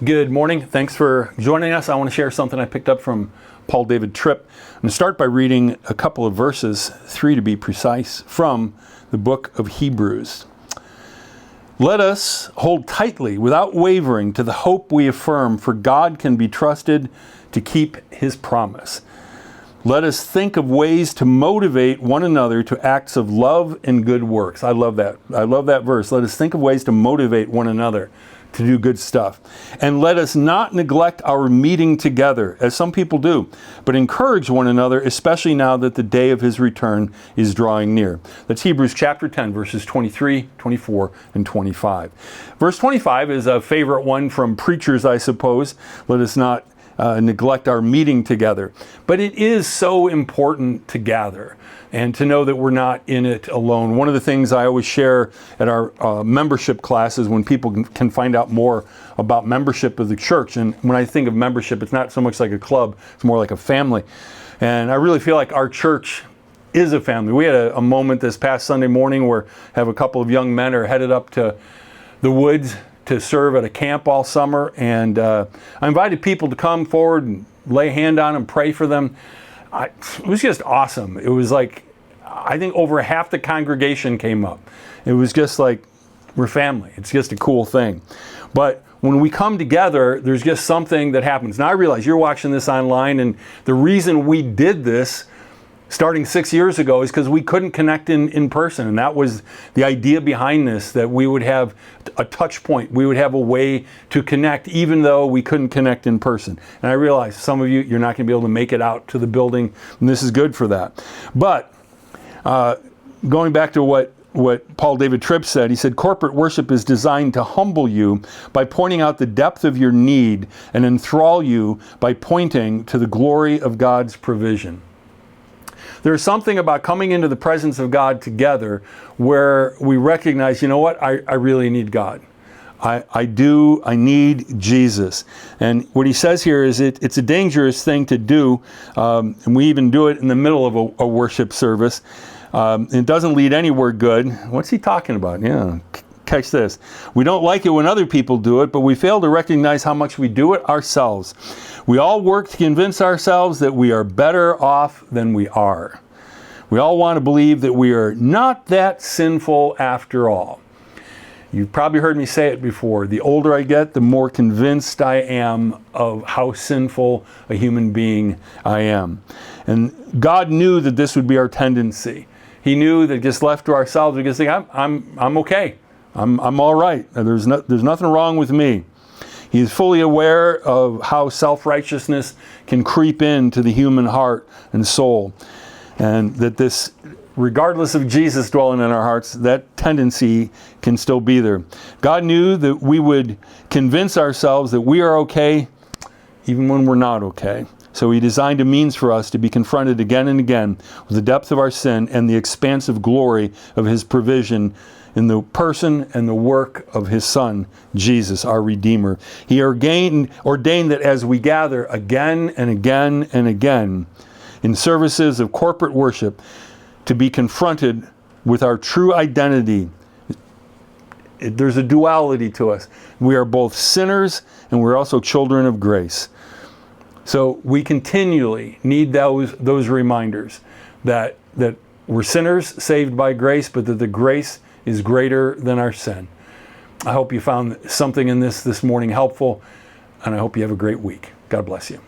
Good morning. Thanks for joining us. I want to share something I picked up from Paul David Tripp. I'm going to start by reading a couple of verses, 3 to be precise, from the book of Hebrews. Let us hold tightly, without wavering, to the hope we affirm, for God can be trusted to keep his promise. Let us think of ways to motivate one another to acts of love and good works. I love that. I love that verse. Let us think of ways to motivate one another to do good stuff. And let us not neglect our meeting together, as some people do, but encourage one another, especially now that the day of his return is drawing near. That's Hebrews chapter 10, verses 23, 24, and 25. Verse 25 is a favorite one from preachers, I suppose. Let us not neglect our meeting together. But it is so important to gather and to know that we're not in it alone. One of the things I always share at our membership classes when people can find out more about membership of the church, and when I think of membership, it's not so much like a club, it's more like a family. And I really feel like our church is a family. We had a moment this past Sunday morning where I have a couple of young men are headed up to the woods to serve at a camp all summer, and I invited people to come forward and lay a hand on them, pray for them. It was just awesome. It was like, I think over half the congregation came up. It was just like, we're family. It's just a cool thing. But when we come together, there's just something that happens. Now I realize you're watching this online, and the reason we did this starting 6 years ago is because we couldn't connect in person. And that was the idea behind this, that we would have a touch point. We would have a way to connect even though we couldn't connect in person. And I realize some of you, you're not going to be able to make it out to the building, and this is good for that. But going back to what Paul David Tripp said, he said, corporate worship is designed to humble you by pointing out the depth of your need and enthrall you by pointing to the glory of God's provision. There's something about coming into the presence of God together where we recognize, you know what, I really need God. I need Jesus. And what he says here is it's a dangerous thing to do, and we even do it in the middle of a worship service. It doesn't lead anywhere good. What's he talking about? Yeah, catch this. We don't like it when other people do it, but we fail to recognize how much we do it ourselves. We all work to convince ourselves that we are better off than we are. We all want to believe that we are not that sinful after all. You've probably heard me say it before. The older I get, the more convinced I am of how sinful a human being I am. And God knew that this would be our tendency. He knew that just left to ourselves, we could think, I'm okay. I'm all right. There's nothing wrong with me. He is fully aware of how self-righteousness can creep into the human heart and soul. And that this, regardless of Jesus dwelling in our hearts, that tendency can still be there. God knew that we would convince ourselves that we are okay even when we're not okay. So he designed a means for us to be confronted again and again with the depth of our sin and the expansive glory of his provision in the person and the work of his Son, Jesus, our Redeemer. He ordained that as we gather again and again and again in services of corporate worship, to be confronted with our true identity. There's a duality to us. We are both sinners and we're also children of grace. So we continually need those reminders that we're sinners saved by grace, but that the grace is greater than our sin. I hope you found something in this morning helpful, and I hope you have a great week. God bless you.